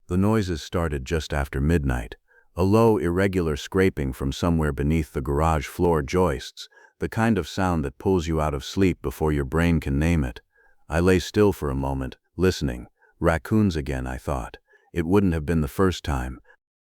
The noises started just after midnight. A low, irregular scraping from somewhere beneath the garage floor joists, the kind of sound that pulls you out of sleep before your brain can name it. I lay still for a moment, listening. Raccoons again, I thought. It wouldn't have been the first time.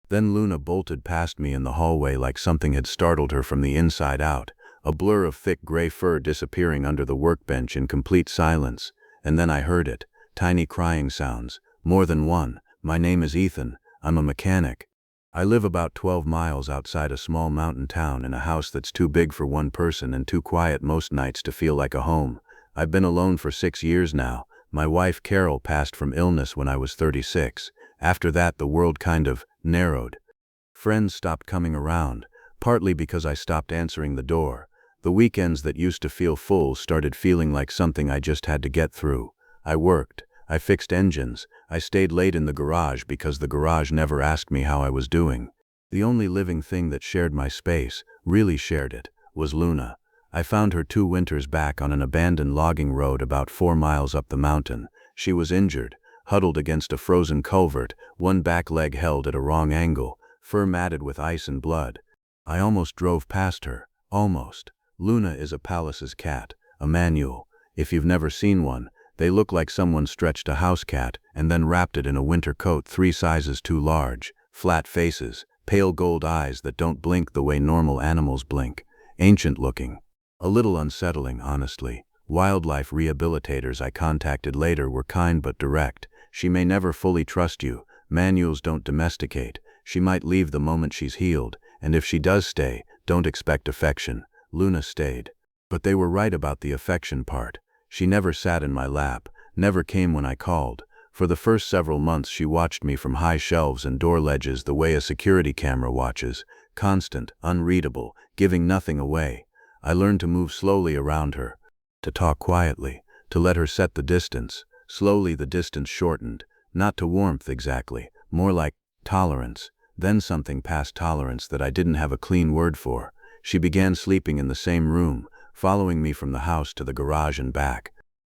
Then Luna bolted past me in the hallway like something had startled her from the inside out, a blur of thick gray fur disappearing under the workbench in complete silence. And then I heard it. Tiny crying sounds. More than one. My name is Ethan. I'm a mechanic. I live about 12 miles outside a small mountain town in a house that's too big for one person and too quiet most nights to feel like a home. I've been alone for 6 years now. My wife Carol passed from illness when I was 36. After that, the world kind of narrowed. Friends stopped coming around, partly because I stopped answering the door. The weekends that used to feel full started feeling like something I just had to get through. I worked. I fixed engines. I stayed late in the garage because the garage never asked me how I was doing. The only living thing that shared my space, really shared it, was Luna. I found her 2 winters back on an abandoned logging road about 4 miles up the mountain. She was injured, huddled against a frozen culvert, one back leg held at a wrong angle, fur matted with ice and blood. I almost drove past her. Almost. Luna is a Pallas's cat, a manual. If you've never seen one, they look like someone stretched a house cat and then wrapped it in a winter coat 3 sizes too large, flat faces, pale gold eyes that don't blink the way normal animals blink, ancient looking. A little unsettling, honestly. Wildlife rehabilitators I contacted later were kind but direct. She may never fully trust you. Manuals don't domesticate. She might leave the moment she's healed, and if she does stay, don't expect affection. Luna stayed. But they were right about the affection part. She never sat in my lap, never came when I called. For the first several months she watched me from high shelves and door ledges the way a security camera watches, constant, unreadable, giving nothing away. I learned to move slowly around her, to talk quietly, to let her set the distance. Slowly the distance shortened, not to warmth exactly, more like tolerance. Then something past tolerance that I didn't have a clean word for. She began sleeping in the same room, following me from the house to the garage and back,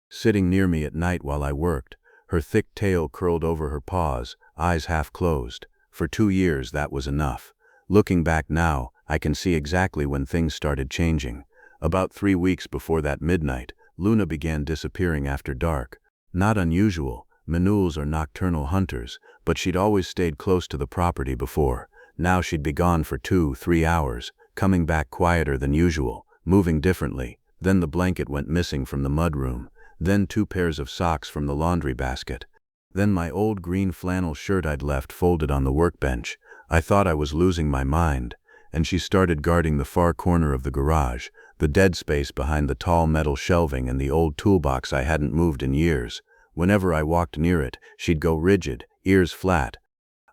sitting near me at night while I worked, her thick tail curled over her paws, eyes half closed. For 2 years that was enough. Looking back now, I can see exactly when things started changing. About 3 weeks before that midnight, Luna began disappearing after dark. Not unusual, manuals are nocturnal hunters, but she'd always stayed close to the property before. Now she'd be gone for 2-3 hours, coming back quieter than usual, moving differently. Then the blanket went missing from the mudroom. Then 2 pairs of socks from the laundry basket. Then my old green flannel shirt I'd left folded on the workbench. I thought I was losing my mind. And she started guarding the far corner of the garage, the dead space behind the tall metal shelving and the old toolbox I hadn't moved in years. Whenever I walked near it, she'd go rigid, ears flat,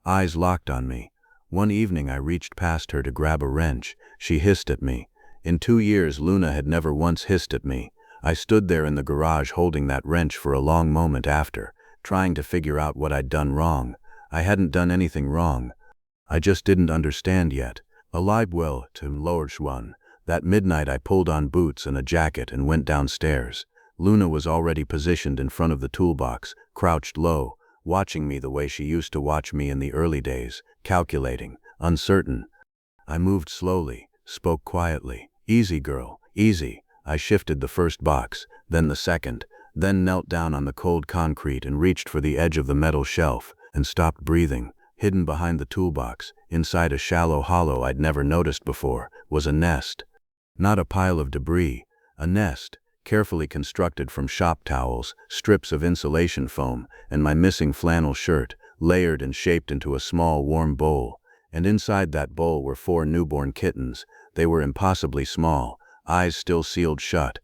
eyes locked on me. One evening I reached past her to grab a wrench. She hissed at me. In 2 years Luna had never once hissed at me. I stood there in the garage holding that wrench for a long moment after, trying to figure out what I'd done wrong. I hadn't done anything wrong. I just didn't understand yet. Alive well to Lorsch one. That midnight I pulled on boots and a jacket and went downstairs. Luna was already positioned in front of the toolbox, crouched low, watching me the way she used to watch me in the early days, calculating, uncertain. I moved slowly, spoke quietly. Easy, girl, easy. I shifted the first box, then the second, then knelt down on the cold concrete and reached for the edge of the metal shelf and stopped breathing. Hidden behind the toolbox, inside a shallow hollow I'd never noticed before, was a nest. Not a pile of debris, a nest, carefully constructed from shop towels, strips of insulation foam, and my missing flannel shirt, layered and shaped into a small warm bowl. And inside that bowl were 4 newborn kittens. They were impossibly small, eyes still sealed shut,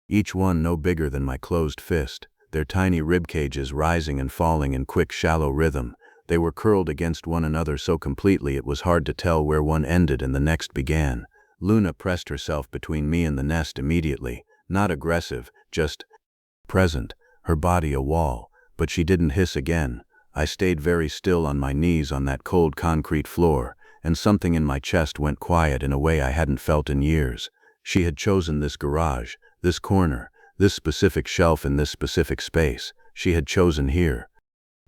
each one no bigger than my closed fist, their tiny rib cages rising and falling in quick, shallow rhythm. They were curled against one another so completely it was hard to tell where one ended and the next began. Luna pressed herself between me and the nest immediately, not aggressive, just present, her body a wall, but she didn't hiss again. I stayed very still on my knees on that cold concrete floor, and something in my chest went quiet in a way I hadn't felt in years. She had chosen this garage, this corner, this specific shelf in this specific space. She had chosen here.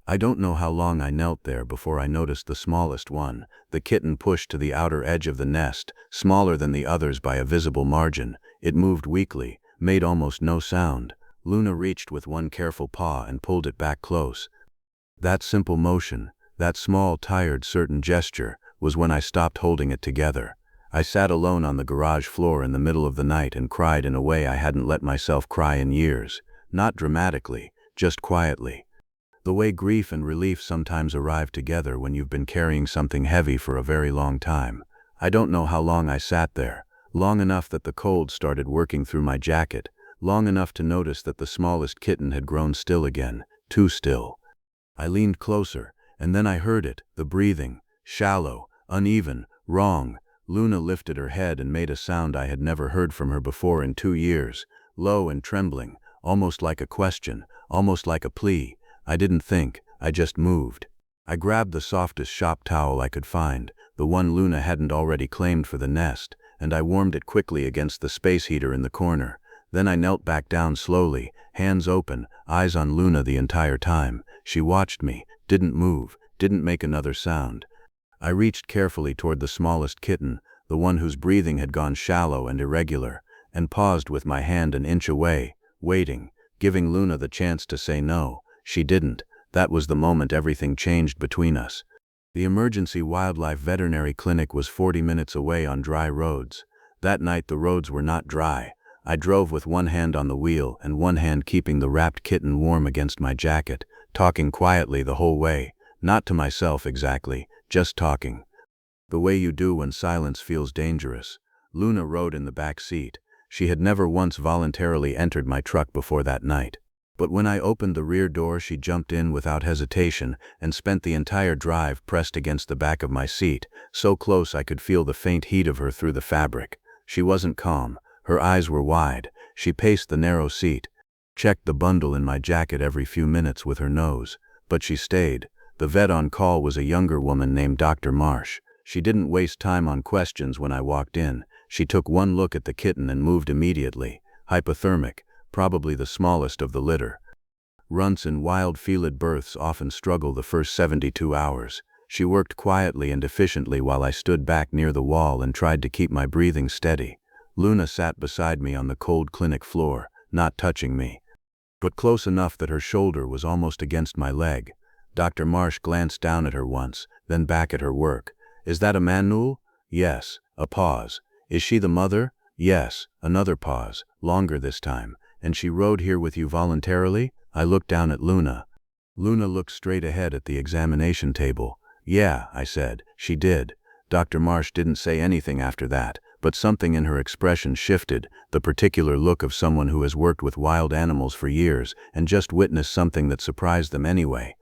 I don't know how long I knelt there before I noticed the smallest one, the kitten, pushed to the outer edge of the nest, smaller than the others by a visible margin. It moved weakly, made almost no sound. Luna reached with one careful paw and pulled it back close. That simple motion, that small, tired, certain gesture, was when I stopped holding it together. I sat alone on the garage floor in the middle of the night and cried in a way I hadn't let myself cry in years. Not dramatically, just quietly. The way grief and relief sometimes arrive together when you've been carrying something heavy for a very long time. I don't know how long I sat there. Long enough that the cold started working through my jacket. Long enough to notice that the smallest kitten had grown still again. Too still. I leaned closer, and then I heard it, the breathing. Shallow, uneven, wrong. Luna lifted her head and made a sound I had never heard from her before in 2 years. Low and trembling, almost like a question, almost like a plea. I didn't think, I just moved. I grabbed the softest shop towel I could find, the one Luna hadn't already claimed for the nest, and I warmed it quickly against the space heater in the corner. Then I knelt back down slowly, hands open, eyes on Luna the entire time. She watched me, didn't move, didn't make another sound. I reached carefully toward the smallest kitten, the one whose breathing had gone shallow and irregular, and paused with my hand an inch away, waiting, giving Luna the chance to say no. She didn't. That was the moment everything changed between us. The emergency wildlife veterinary clinic was 40 minutes away on dry roads. That night the roads were not dry. I drove with one hand on the wheel and one hand keeping the wrapped kitten warm against my jacket, talking quietly the whole way. Not to myself exactly, just talking. The way you do when silence feels dangerous. Luna rode in the back seat. She had never once voluntarily entered my truck before that night. But when I opened the rear door, she jumped in without hesitation and spent the entire drive pressed against the back of my seat, so close I could feel the faint heat of her through the fabric. She wasn't calm. Her eyes were wide. She paced the narrow seat, checked the bundle in my jacket every few minutes with her nose. But she stayed. The vet on call was a younger woman named Dr. Marsh. She didn't waste time on questions when I walked in. She took one look at the kitten and moved immediately. Hypothermic. Probably the smallest of the litter. Runts in wild felid births often struggle the first 72 hours. She worked quietly and efficiently while I stood back near the wall and tried to keep my breathing steady. Luna sat beside me on the cold clinic floor, not touching me, but close enough that her shoulder was almost against my leg. Dr. Marsh glanced down at her once, then back at her work. "Is that a Manul?" "Yes." A pause. "Is she the mother?" "Yes." Another pause, longer this time. "And she rode here with you voluntarily?" I looked down at Luna. Luna looked straight ahead at the examination table. "Yeah," I said, "she did." Dr. Marsh didn't say anything after that, but something in her expression shifted, the particular look of someone who has worked with wild animals for years and just witnessed something that surprised them anyway.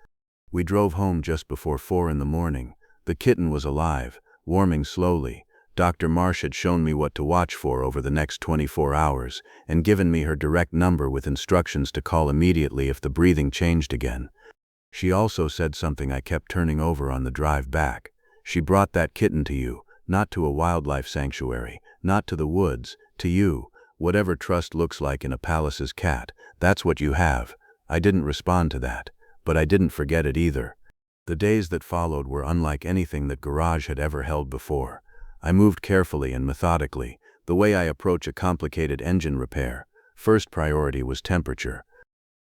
We drove home just before 4 in the morning. The kitten was alive, warming slowly. Dr. Marsh had shown me what to watch for over the next 24 hours and given me her direct number with instructions to call immediately if the breathing changed again. She also said something I kept turning over on the drive back. "She brought that kitten to you, not to a wildlife sanctuary, not to the woods, to you. Whatever trust looks like in a Pallas's cat, that's what you have." I didn't respond to that, but I didn't forget it either. The days that followed were unlike anything that garage had ever held before. I moved carefully and methodically, the way I approach a complicated engine repair. First priority was temperature.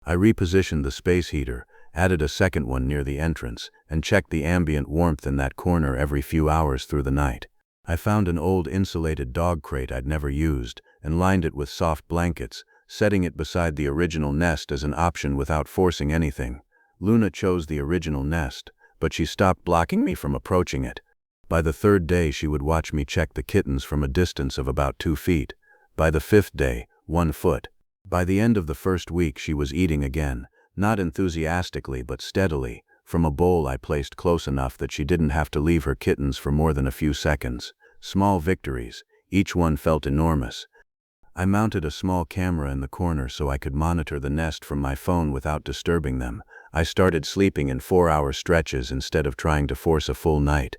I repositioned the space heater, added a second one near the entrance, and checked the ambient warmth in that corner every few hours through the night. I found an old insulated dog crate I'd never used, and lined it with soft blankets, setting it beside the original nest as an option without forcing anything. Luna chose the original nest, but she stopped blocking me from approaching it. By the 3rd day she would watch me check the kittens from a distance of about 2 feet. By the 5th day, 1 foot. By the end of the first week she was eating again, not enthusiastically but steadily, from a bowl I placed close enough that she didn't have to leave her kittens for more than a few seconds. Small victories, each one felt enormous. I mounted a small camera in the corner so I could monitor the nest from my phone without disturbing them. I started sleeping in 4-hour stretches instead of trying to force a full night.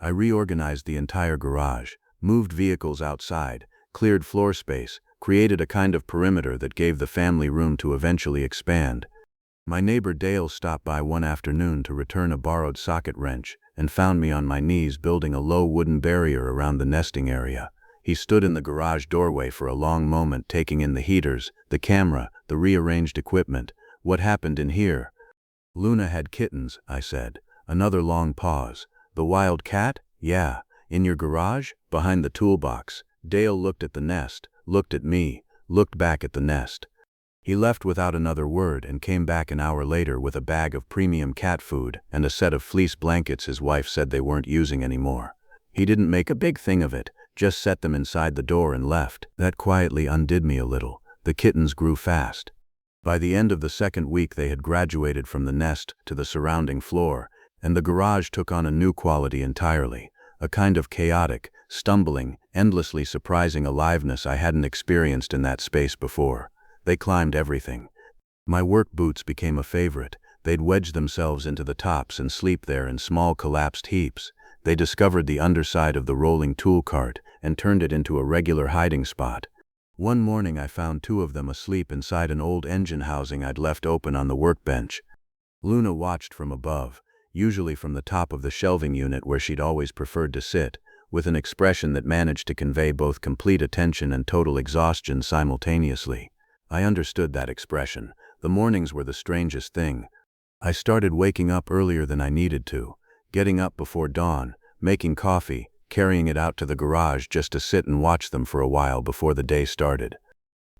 I reorganized the entire garage, moved vehicles outside, cleared floor space, created a kind of perimeter that gave the family room to eventually expand. My neighbor Dale stopped by one afternoon to return a borrowed socket wrench and found me on my knees building a low wooden barrier around the nesting area. He stood in the garage doorway for a long moment, taking in the heaters, the camera, the rearranged equipment. "What happened in here?" "Luna had kittens," I said. Another long pause. "The wild cat?" "Yeah. In your garage? Behind the toolbox." Dale looked at the nest, looked at me, looked back at the nest. He left without another word and came back an hour later with a bag of premium cat food and a set of fleece blankets his wife said they weren't using anymore. He didn't make a big thing of it, just set them inside the door and left. That quietly undid me a little. The kittens grew fast. By the end of the second week they had graduated from the nest to the surrounding floor, and the garage took on a new quality entirely, a kind of chaotic, stumbling, endlessly surprising aliveness I hadn't experienced in that space before. They climbed everything. My work boots became a favorite. They'd wedge themselves into the tops and sleep there in small collapsed heaps. They discovered the underside of the rolling tool cart and turned it into a regular hiding spot. One morning I found two of them asleep inside an old engine housing I'd left open on the workbench. Luna watched from above, usually from the top of the shelving unit where she'd always preferred to sit, with an expression that managed to convey both complete attention and total exhaustion simultaneously. I understood that expression. The mornings were the strangest thing. I started waking up earlier than I needed to, getting up before dawn, making coffee, carrying it out to the garage just to sit and watch them for a while before the day started.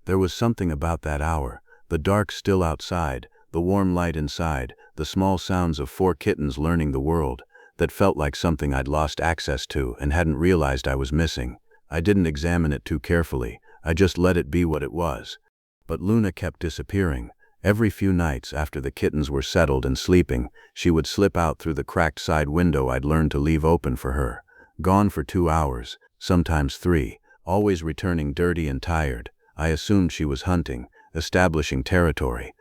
There was something about that hour, the dark still outside, the warm light inside, the small sounds of four kittens learning the world, that felt like something I'd lost access to and hadn't realized I was missing. I didn't examine it too carefully, I just let it be what it was. But Luna kept disappearing. Every few nights after the kittens were settled and sleeping, she would slip out through the cracked side window I'd learned to leave open for her. Gone for 2 hours, sometimes 3, always returning dirty and tired. I assumed she was hunting, establishing territory.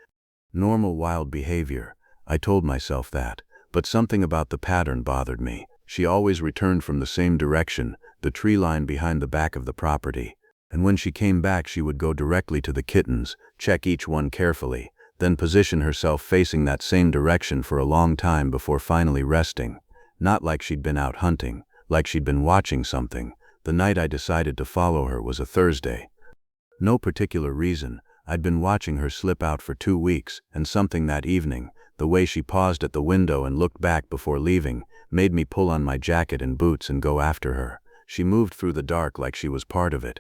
Normal wild behavior. I told myself that. But something about the pattern bothered me. She always returned from the same direction, the tree line behind the back of the property. And when she came back she would go directly to the kittens, check each one carefully, then position herself facing that same direction for a long time before finally resting. Not like she'd been out hunting, like she'd been watching something. The night I decided to follow her was a Thursday. No particular reason. I'd been watching her slip out for 2 weeks, and something that evening, the way she paused at the window and looked back before leaving, made me pull on my jacket and boots and go after her. She moved through the dark like she was part of it.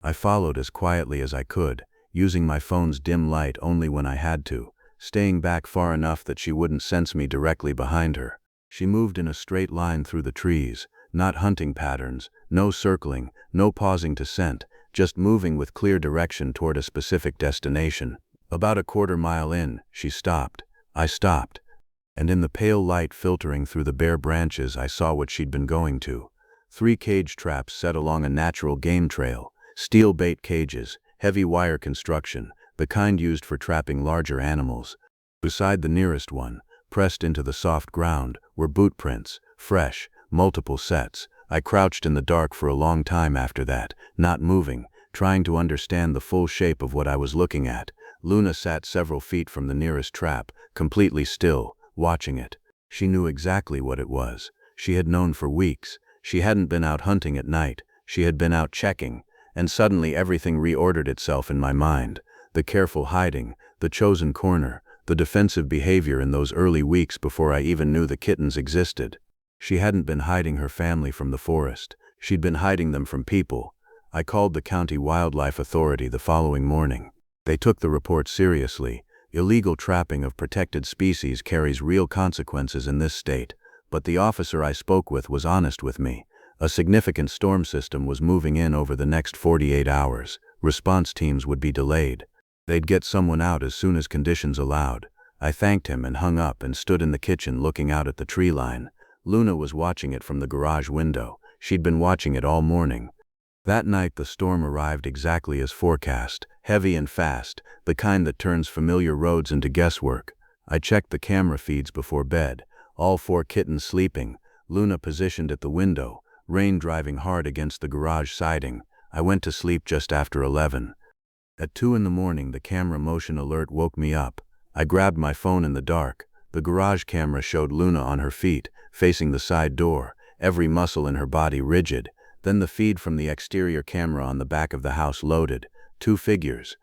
I followed as quietly as I could, using my phone's dim light only when I had to, staying back far enough that she wouldn't sense me directly behind her. She moved in a straight line through the trees, not hunting patterns, no circling, no pausing to scent, just moving with clear direction toward a specific destination. About a quarter mile in, she stopped. I stopped. And in the pale light filtering through the bare branches I saw what she'd been going to. 3 cage traps set along a natural game trail. Steel bait cages, heavy wire construction, the kind used for trapping larger animals. Beside the nearest one, pressed into the soft ground, were boot prints, fresh, multiple sets. I crouched in the dark for a long time after that, not moving, trying to understand the full shape of what I was looking at. Luna sat several feet from the nearest trap, completely still, watching it. She knew exactly what it was. She had known for weeks. She hadn't been out hunting at night. She had been out checking. And suddenly everything reordered itself in my mind. The careful hiding, the chosen corner, the defensive behavior in those early weeks before I even knew the kittens existed. She hadn't been hiding her family from the forest. She'd been hiding them from people. I called the county wildlife authority the following morning. They took the report seriously. Illegal trapping of protected species carries real consequences in this state. But the officer I spoke with was honest with me. A significant storm system was moving in over the next 48 hours. Response teams would be delayed. They'd get someone out as soon as conditions allowed. I thanked him and hung up and stood in the kitchen looking out at the tree line. Luna was watching it from the garage window. She'd been watching it all morning. That night the storm arrived exactly as forecast, heavy and fast, the kind that turns familiar roads into guesswork. I checked the camera feeds before bed. All 4 kittens sleeping. Luna positioned at the window. Rain driving hard against the garage siding. I went to sleep just after 11. At 2 in the morning the camera motion alert woke me up. I grabbed my phone in the dark. The garage camera showed Luna on her feet, facing the side door, every muscle in her body rigid. Then the feed from the exterior camera on the back of the house loaded. 2 figures,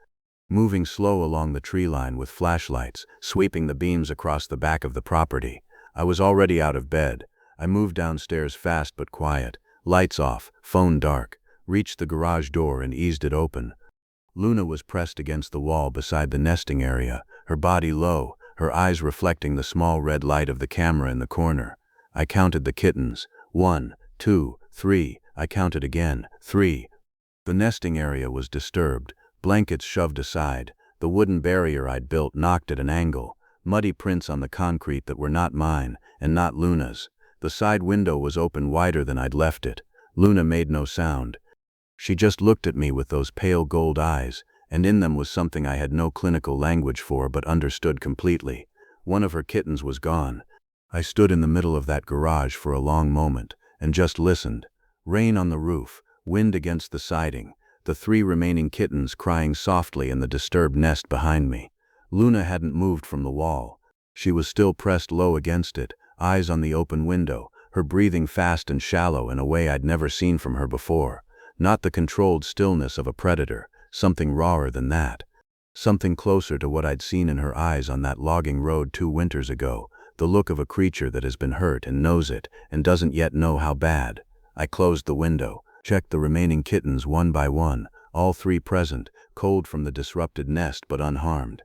moving slow along the tree line with flashlights, sweeping the beams across the back of the property. I was already out of bed. I moved downstairs fast but quiet, lights off, phone dark, reached the garage door and eased it open. Luna was pressed against the wall beside the nesting area, her body low, her eyes reflecting the small red light of the camera in the corner. I counted the kittens. 1, 2, 3. I counted again. 3. The nesting area was disturbed, blankets shoved aside, the wooden barrier I'd built knocked at an angle, muddy prints on the concrete that were not mine and not Luna's. The side window was open wider than I'd left it. Luna made no sound. She just looked at me with those pale gold eyes, and in them was something I had no clinical language for but understood completely. One of her kittens was gone. I stood in the middle of that garage for a long moment and just listened. Rain on the roof, wind against the siding, the 3 remaining kittens crying softly in the disturbed nest behind me. Luna hadn't moved from the wall. She was still pressed low against it, eyes on the open window, her breathing fast and shallow in a way I'd never seen from her before. Not the controlled stillness of a predator, something rawer than that. Something closer to what I'd seen in her eyes on that logging road 2 winters ago, the look of a creature that has been hurt and knows it and doesn't yet know how bad. I closed the window, checked the remaining kittens one by one, all 3 present, cold from the disrupted nest but unharmed.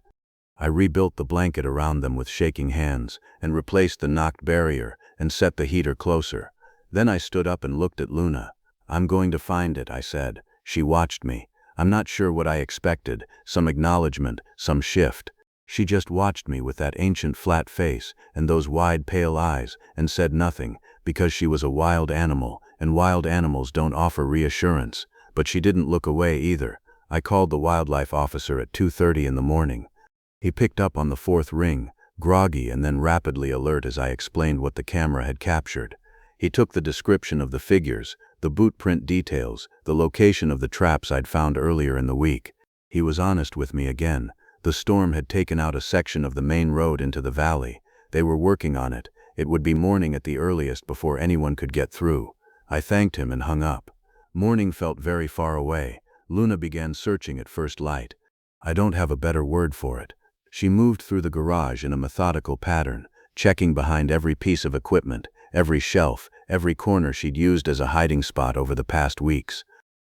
I rebuilt the blanket around them with shaking hands and replaced the knocked barrier and set the heater closer. Then I stood up and looked at Luna. "I'm going to find it," I said. She watched me. I'm not sure what I expected, some acknowledgement, some shift. She just watched me with that ancient flat face and those wide pale eyes and said nothing, because she was a wild animal, and wild animals don't offer reassurance. But she didn't look away either. I called the wildlife officer at 2:30 in the morning. He picked up on the 4th ring, groggy and then rapidly alert as I explained what the camera had captured. He took the description of the figures, the boot print details, the location of the traps I'd found earlier in the week. He was honest with me again. The storm had taken out a section of the main road into the valley. They were working on it. It would be morning at the earliest before anyone could get through. I thanked him and hung up. Morning felt very far away. Luna began searching at first light. I don't have a better word for it. She moved through the garage in a methodical pattern, checking behind every piece of equipment, every shelf, every corner she'd used as a hiding spot over the past weeks.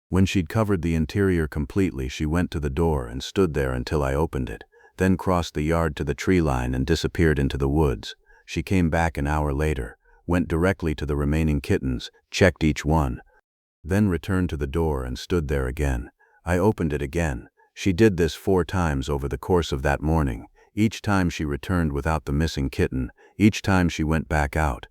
When she'd covered the interior completely, she went to the door and stood there until I opened it, then crossed the yard to the tree line and disappeared into the woods. She came back an hour later, went directly to the remaining kittens, checked each one, then returned to the door and stood there again. I opened it again. She did this 4 times over the course of that morning. Each time she returned without the missing kitten, each time she went back out.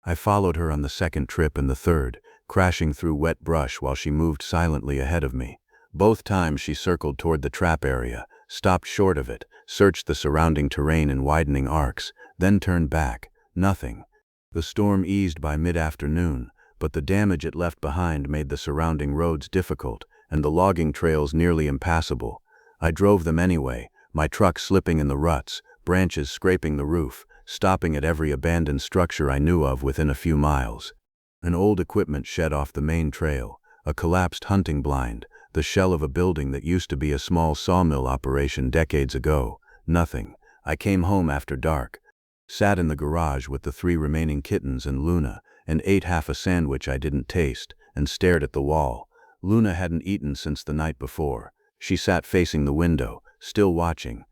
I followed her on the 2nd trip and the 3rd, crashing through wet brush while she moved silently ahead of me. Both times she circled toward the trap area, stopped short of it, searched the surrounding terrain in widening arcs, then turned back. Nothing. The storm eased by mid-afternoon, but the damage it left behind made the surrounding roads difficult and the logging trails nearly impassable. I drove them anyway, my truck slipping in the ruts, branches scraping the roof, stopping at every abandoned structure I knew of within a few miles. An old equipment shed off the main trail, a collapsed hunting blind, the shell of a building that used to be a small sawmill operation decades ago. Nothing. I came home after dark, sat in the garage with the 3 remaining kittens and Luna, and ate half a sandwich I didn't taste, and stared at the wall. Luna hadn't eaten since the night before. She sat facing the window, still watching.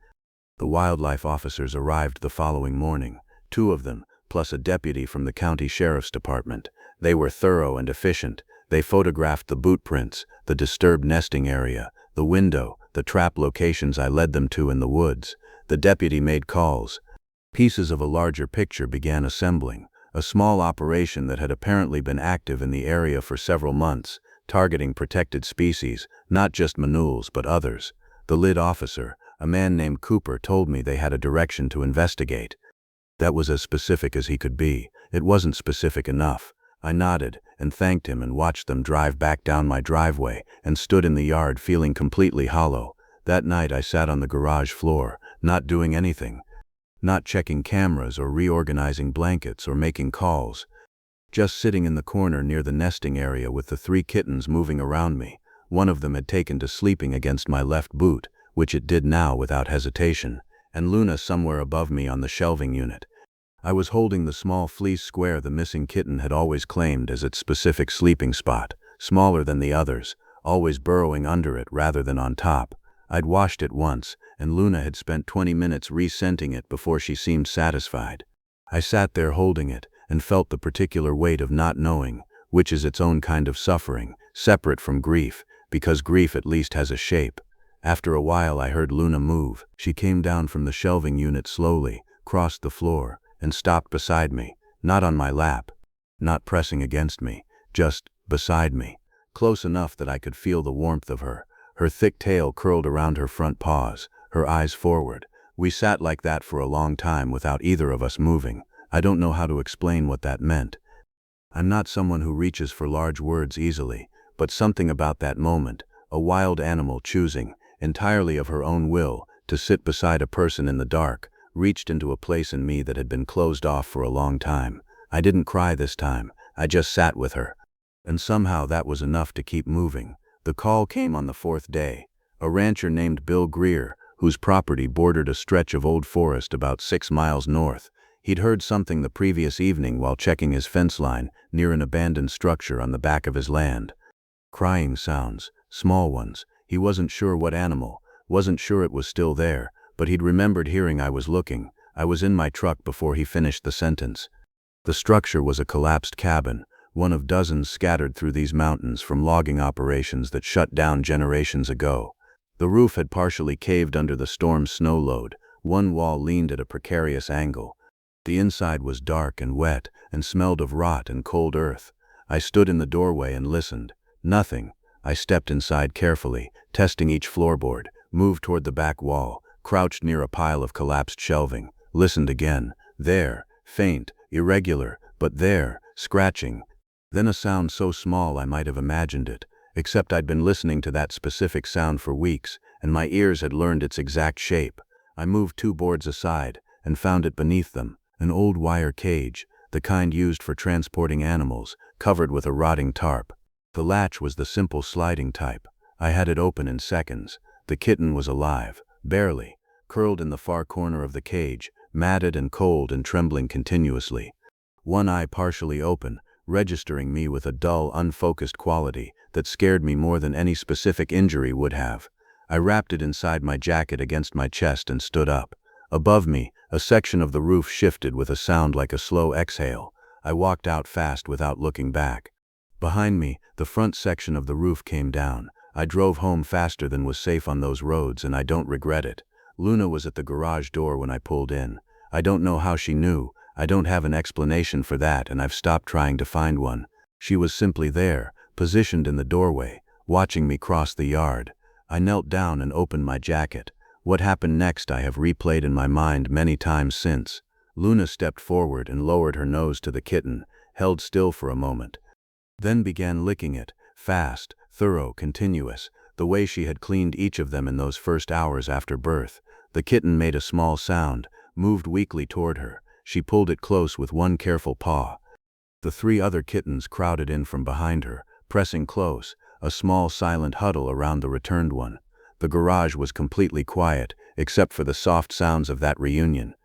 The wildlife officers arrived the following morning, 2 of them, plus a deputy from the county sheriff's department. They were thorough and efficient. They photographed the boot prints, the disturbed nesting area, the window, the trap locations I led them to in the woods. The deputy made calls. Pieces of a larger picture began assembling, a small operation that had apparently been active in the area for several months, targeting protected species, not just manuals but others. The lead officer, a man named Cooper, told me they had a direction to investigate. That was as specific as he could be. It wasn't specific enough. I nodded and thanked him and watched them drive back down my driveway and stood in the yard feeling completely hollow. That night I sat on the garage floor, not doing anything, not checking cameras or reorganizing blankets or making calls. Just sitting in the corner near the nesting area with the 3 kittens moving around me. One of them had taken to sleeping against my left boot, which it did now without hesitation, and Luna somewhere above me on the shelving unit. I was holding the small fleece square the missing kitten had always claimed as its specific sleeping spot, smaller than the others, always burrowing under it rather than on top. I'd washed it once, and Luna had spent 20 minutes re-scenting it before she seemed satisfied. I sat there holding it, and felt the particular weight of not knowing, which is its own kind of suffering, separate from grief, because grief at least has a shape. After a while I heard Luna move. She came down from the shelving unit slowly, crossed the floor, and stopped beside me, not on my lap, not pressing against me, just beside me, close enough that I could feel the warmth of her thick tail curled around her front paws, her eyes forward. We sat like that for a long time without either of us moving. I don't know how to explain what that meant. I'm not someone who reaches for large words easily, but something about that moment, a wild animal choosing, entirely of her own will, to sit beside a person in the dark, reached into a place in me that had been closed off for a long time. I didn't cry this time, I just sat with her. And somehow that was enough to keep moving. The call came on the 4th day. A rancher named Bill Greer, whose property bordered a stretch of old forest about 6 miles north. He'd heard something the previous evening while checking his fence line near an abandoned structure on the back of his land. Crying sounds, small ones. He wasn't sure what animal, wasn't sure it was still there, but he'd remembered hearing I was looking. I was in my truck before he finished the sentence. The structure was a collapsed cabin, one of dozens scattered through these mountains from logging operations that shut down generations ago. The roof had partially caved under the storm's snow load. One wall leaned at a precarious angle. The inside was dark and wet and smelled of rot and cold earth. I stood in the doorway and listened. Nothing. I stepped inside carefully, testing each floorboard, moved toward the back wall, crouched near a pile of collapsed shelving, listened again. There, faint, irregular, but there, scratching. Then a sound so small I might have imagined it, except I'd been listening to that specific sound for weeks, and my ears had learned its exact shape. I moved 2 boards aside, and found it beneath them, an old wire cage, the kind used for transporting animals, covered with a rotting tarp. The latch was the simple sliding type. I had it open in seconds. The kitten was alive, barely, curled in the far corner of the cage, matted and cold and trembling continuously. One eye partially open, registering me with a dull, unfocused quality that scared me more than any specific injury would have. I wrapped it inside my jacket against my chest and stood up. Above me, a section of the roof shifted with a sound like a slow exhale. I walked out fast without looking back. Behind me, the front section of the roof came down. I drove home faster than was safe on those roads, and I don't regret it. Luna was at the garage door when I pulled in. I don't know how she knew. I don't have an explanation for that, and I've stopped trying to find one. She was simply there, positioned in the doorway, watching me cross the yard. I knelt down and opened my jacket. What happened next I have replayed in my mind many times since. Luna stepped forward and lowered her nose to the kitten, held still for a moment, then began licking it, fast, thorough, continuous, the way she had cleaned each of them in those first hours after birth. The kitten made a small sound, moved weakly toward her. She pulled it close with one careful paw. The 3 other kittens crowded in from behind her, pressing close, a small silent huddle around the returned one. The garage was completely quiet, except for the soft sounds of that reunion.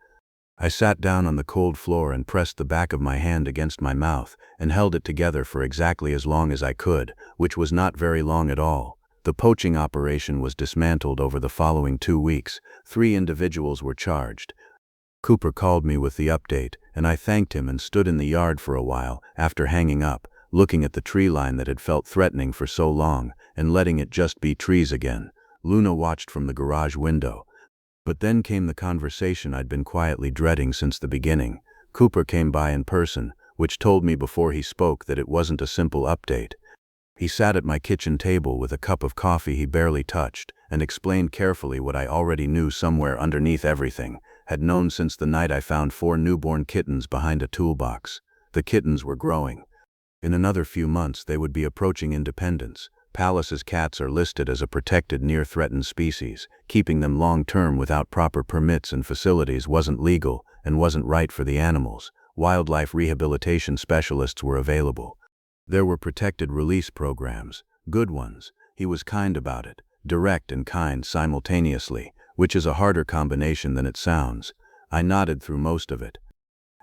I sat down on the cold floor and pressed the back of my hand against my mouth and held it together for exactly as long as I could, which was not very long at all. The poaching operation was dismantled over the following 2 weeks. 3 individuals were charged. Cooper called me with the update, and I thanked him and stood in the yard for a while after hanging up, looking at the tree line that had felt threatening for so long and letting it just be trees again. Luna watched from the garage window. But then came the conversation I'd been quietly dreading since the beginning. Cooper came by in person, which told me before he spoke that it wasn't a simple update. He sat at my kitchen table with a cup of coffee he barely touched and explained carefully what I already knew somewhere underneath everything, had known since the night I found 4 newborn kittens behind a toolbox. The kittens were growing. In another few months they would be approaching independence. Pallas's cats are listed as a protected near-threatened species. Keeping them long-term without proper permits and facilities wasn't legal and wasn't right for the animals. Wildlife rehabilitation specialists were available. There were protected release programs, good ones. He was kind about it, direct and kind simultaneously, which is a harder combination than it sounds. I nodded through most of it.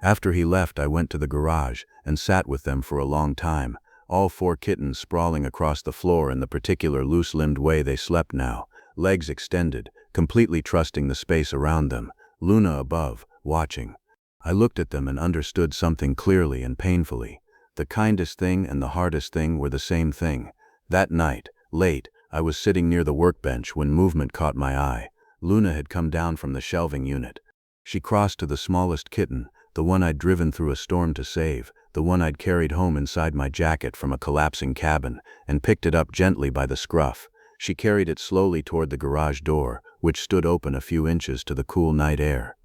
After he left, I went to the garage and sat with them for a long time, all 4 kittens sprawling across the floor in the particular loose-limbed way they slept now, legs extended, completely trusting the space around them, Luna above, watching. I looked at them and understood something clearly and painfully. The kindest thing and the hardest thing were the same thing. That night, late, I was sitting near the workbench when movement caught my eye. Luna had come down from the shelving unit. She crossed to the smallest kitten, the one I'd driven through a storm to save, the one I'd carried home inside my jacket from a collapsing cabin, and picked it up gently by the scruff. She carried it slowly toward the garage door, which stood open a few inches to the cool night air.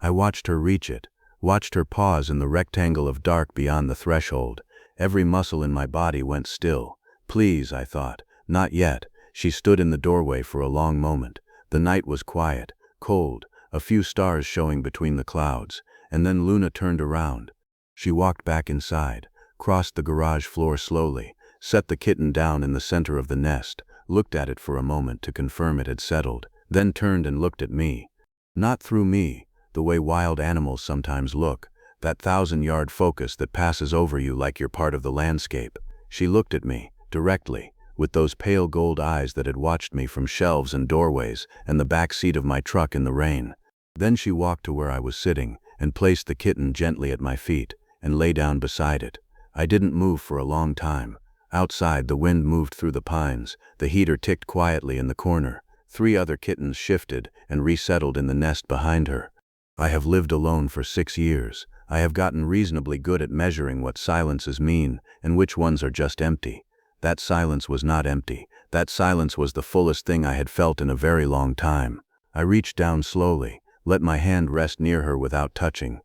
I watched her reach it, watched her pause in the rectangle of dark beyond the threshold. Every muscle in my body went still. Please, I thought, not yet. She stood in the doorway for a long moment. The night was quiet, cold, a few stars showing between the clouds, and then Luna turned around. She walked back inside, crossed the garage floor slowly, set the kitten down in the center of the nest, looked at it for a moment to confirm it had settled, then turned and looked at me. Not through me, the way wild animals sometimes look, that 1,000-yard focus that passes over you like you're part of the landscape. She looked at me, directly, with those pale gold eyes that had watched me from shelves and doorways and the back seat of my truck in the rain. Then she walked to where I was sitting and placed the kitten gently at my feet and lay down beside it. I didn't move for a long time. Outside, the wind moved through the pines. The heater ticked quietly in the corner. 3 other kittens shifted and resettled in the nest behind her. I have lived alone for 6 years. I have gotten reasonably good at measuring what silences mean and which ones are just empty. That silence was not empty. That silence was the fullest thing I had felt in a very long time. I reached down slowly, let my hand rest near her without touching.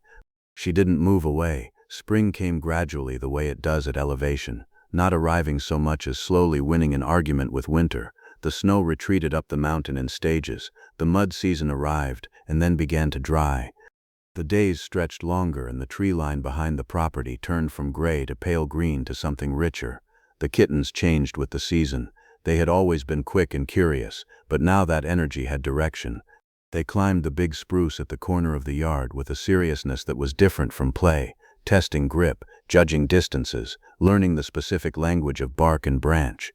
She didn't move away. Spring came gradually the way it does at elevation, not arriving so much as slowly winning an argument with winter. The snow retreated up the mountain in stages. The mud season arrived and then began to dry. The days stretched longer and the tree line behind the property turned from gray to pale green to something richer. The kittens changed with the season. They had always been quick and curious, but now that energy had direction. They climbed the big spruce at the corner of the yard with a seriousness that was different from play, testing grip, judging distances, learning the specific language of bark and branch.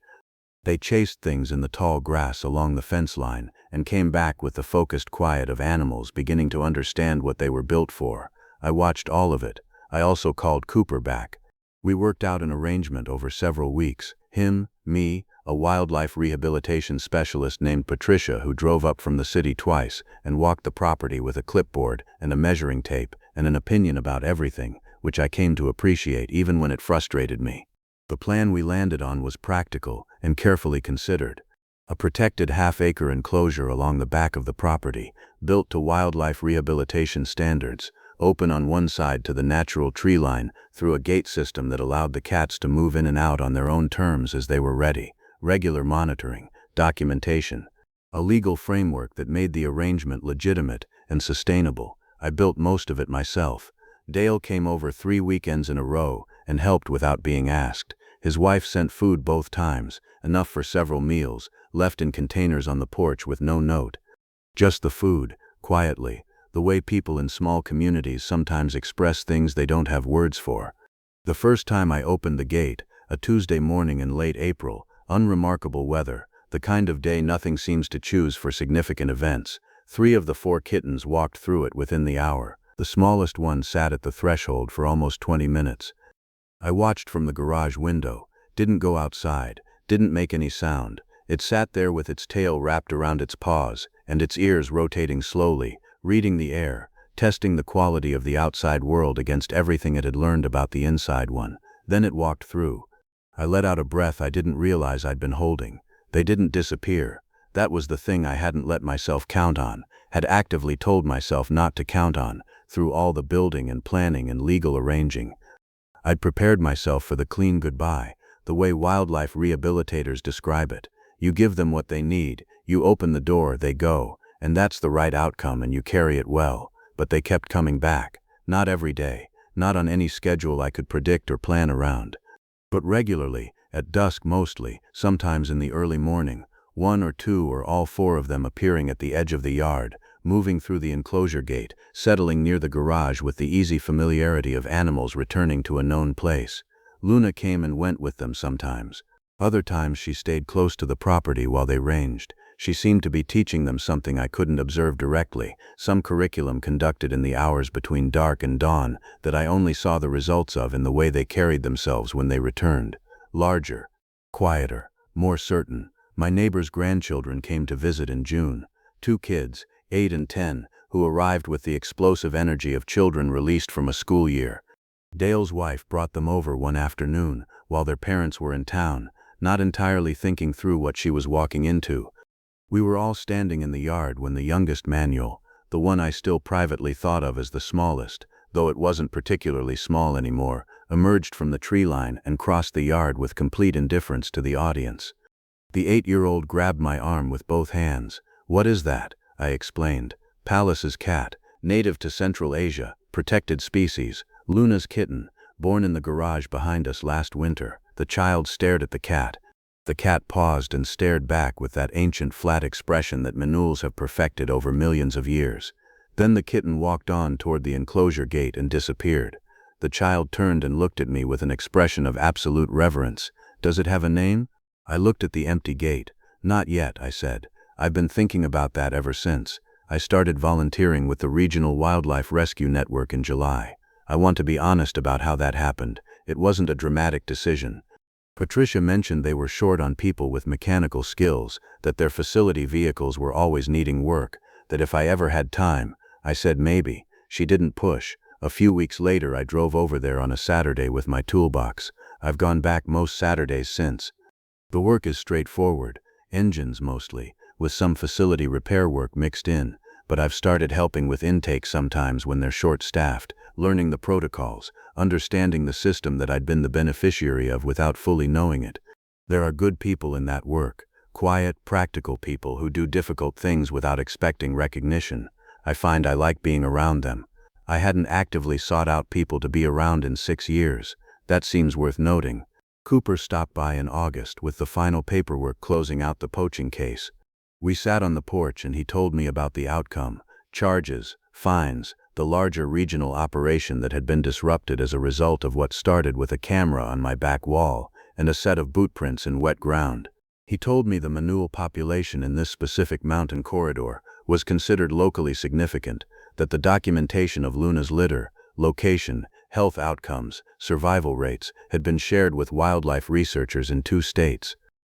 They chased things in the tall grass along the fence line and came back with the focused quiet of animals beginning to understand what they were built for. I watched all of it. I also called Cooper back. We worked out an arrangement over several weeks. Him, me, a wildlife rehabilitation specialist named Patricia who drove up from the city twice and walked the property with a clipboard and a measuring tape and an opinion about everything, which I came to appreciate even when it frustrated me. The plan we landed on was practical and carefully considered. A protected half-acre enclosure along the back of the property, built to wildlife rehabilitation standards, open on one side to the natural tree line through a gate system that allowed the cats to move in and out on their own terms as they were ready, regular monitoring, documentation, a legal framework that made the arrangement legitimate and sustainable. I built most of it myself. Dale came over 3 weekends in a row and helped without being asked. His wife sent food both times, enough for several meals, left in containers on the porch with no note. Just the food, quietly, the way people in small communities sometimes express things they don't have words for. The first time I opened the gate, a Tuesday morning in late April, unremarkable weather, the kind of day nothing seems to choose for significant events. 3 of the 4 kittens walked through it within the hour. The smallest one sat at the threshold for almost 20 minutes. I watched from the garage window, didn't go outside, didn't make any sound. It sat there with its tail wrapped around its paws and its ears rotating slowly, reading the air, testing the quality of the outside world against everything it had learned about the inside one. Then it walked through. I let out a breath I didn't realize I'd been holding. They didn't disappear. That was the thing I hadn't let myself count on, had actively told myself not to count on, through all the building and planning and legal arranging. I'd prepared myself for the clean goodbye, the way wildlife rehabilitators describe it. You give them what they need, you open the door, they go, and that's the right outcome and you carry it well. But they kept coming back. Not every day, not on any schedule I could predict or plan around, but regularly, at dusk mostly, sometimes in the early morning, one or two or all four of them appearing at the edge of the yard, moving through the enclosure gate, settling near the garage with the easy familiarity of animals returning to a known place. Luna came and went with them sometimes. Other times she stayed close to the property while they ranged. She seemed to be teaching them something I couldn't observe directly, some curriculum conducted in the hours between dark and dawn that I only saw the results of in the way they carried themselves when they returned. Larger, quieter, more certain. My neighbor's grandchildren came to visit in June. 2 kids, 8 and 10, who arrived with the explosive energy of children released from a school year. Dale's wife brought them over one afternoon while their parents were in town, not entirely thinking through what she was walking into. We were all standing in the yard when the youngest Manuel, the one I still privately thought of as the smallest, though it wasn't particularly small anymore, emerged from the tree line and crossed the yard with complete indifference to the audience. The 8-year-old grabbed my arm with both hands. "What is that?" I explained. "Pallas's cat, native to Central Asia, protected species, Luna's kitten, born in the garage behind us last winter." The child stared at the cat. The cat paused and stared back with that ancient flat expression that Manuels have perfected over millions of years. Then the kitten walked on toward the enclosure gate and disappeared. The child turned and looked at me with an expression of absolute reverence. "Does it have a name?" I looked at the empty gate. "Not yet," I said. "I've been thinking about that ever since. I started volunteering with the Regional Wildlife Rescue Network in July. I want to be honest about how that happened. It wasn't a dramatic decision. Patricia mentioned they were short on people with mechanical skills, that their facility vehicles were always needing work, that if I ever had time, I said maybe. She didn't push. A few weeks later I drove over there on a Saturday with my toolbox. I've gone back most Saturdays since. The work is straightforward, engines mostly, with some facility repair work mixed in, but I've started helping with intake sometimes when they're short-staffed, learning the protocols, understanding the system that I'd been the beneficiary of without fully knowing it. There are good people in that work, quiet, practical people who do difficult things without expecting recognition. I find I like being around them. I hadn't actively sought out people to be around in 6 years. That seems worth noting. Cooper stopped by in August with the final paperwork closing out the poaching case. We sat on the porch and he told me about the outcome, charges, fines, the larger regional operation that had been disrupted as a result of what started with a camera on my back wall and a set of boot prints in wet ground. He told me the Manuel population in this specific mountain corridor was considered locally significant, that the documentation of Luna's litter, location, health outcomes, survival rates had been shared with wildlife researchers in 2 states.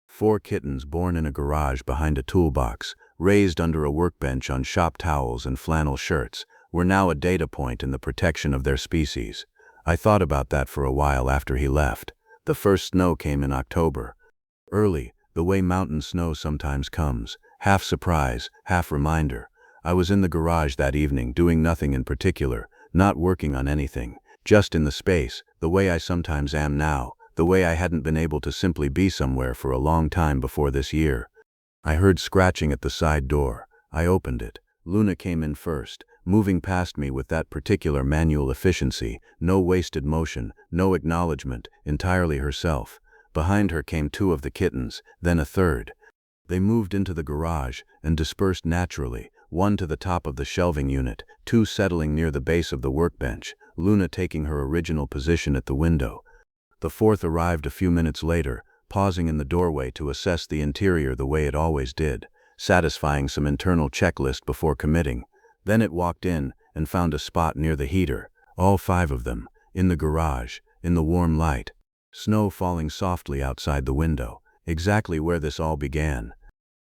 4 kittens born in a garage behind a toolbox, raised under a workbench on shop towels and flannel shirts, were now a data point in the protection of their species. I thought about that for a while after he left. The first snow came in October. Early, the way mountain snow sometimes comes, half surprise, half reminder. I was in the garage that evening doing nothing in particular, not working on anything, just in the space, the way I sometimes am now, the way I hadn't been able to simply be somewhere for a long time before this year. I heard scratching at the side door. I opened it. Luna came in first, moving past me with that particular manual efficiency, no wasted motion, no acknowledgement, entirely herself. Behind her came 2 of the kittens, then a third. They moved into the garage and dispersed naturally, 1 to the top of the shelving unit, 2 settling near the base of the workbench, Luna taking her original position at the window. The 4th arrived a few minutes later, pausing in the doorway to assess the interior the way it always did, satisfying some internal checklist before committing. Then it walked in and found a spot near the heater, all 5 of them, in the garage, in the warm light. Snow falling softly outside the window, exactly where this all began.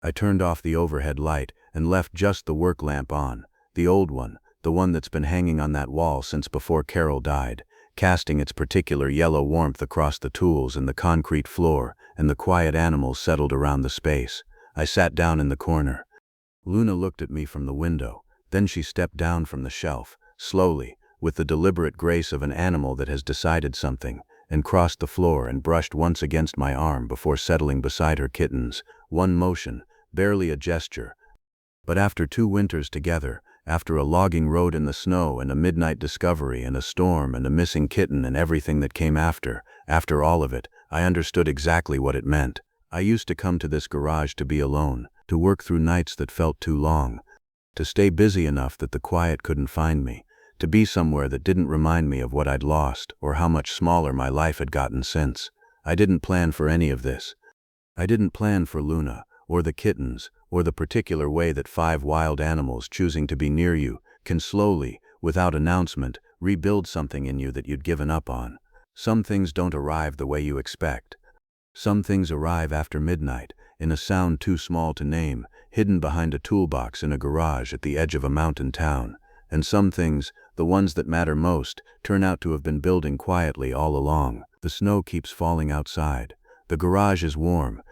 I turned off the overhead light and left just the work lamp on, the old one, the one that's been hanging on that wall since before Carol died, casting its particular yellow warmth across the tools and the concrete floor and the quiet animals settled around the space. I sat down in the corner. Luna looked at me from the window. Then she stepped down from the shelf, slowly, with the deliberate grace of an animal that has decided something, and crossed the floor and brushed once against my arm before settling beside her kittens. One motion, barely a gesture. But after 2 winters together, after a logging road in the snow and a midnight discovery and a storm and a missing kitten and everything that came after all of it, I understood exactly what it meant. I used to come to this garage to be alone, to work through nights that felt too long, to stay busy enough that the quiet couldn't find me, to be somewhere that didn't remind me of what I'd lost or how much smaller my life had gotten since. I didn't plan for any of this. I didn't plan for Luna, or the kittens, or the particular way that 5 wild animals choosing to be near you can slowly, without announcement, rebuild something in you that you'd given up on. Some things don't arrive the way you expect. Some things arrive after midnight, in a sound too small to name, hidden behind a toolbox in a garage at the edge of a mountain town. And some things, the ones that matter most, turn out to have been building quietly all along. The snow keeps falling outside. The garage is warm.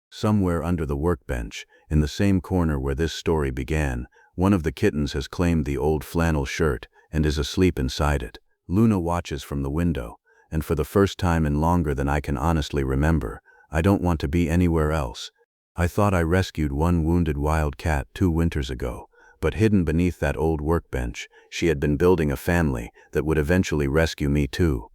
Somewhere under the workbench, in the same corner where this story began, one of the kittens has claimed the old flannel shirt and is asleep inside it. Luna watches from the window, and for the first time in longer than I can honestly remember, I don't want to be anywhere else. I thought I rescued one wounded wild cat 2 winters ago, but hidden beneath that old workbench, she had been building a family that would eventually rescue me too.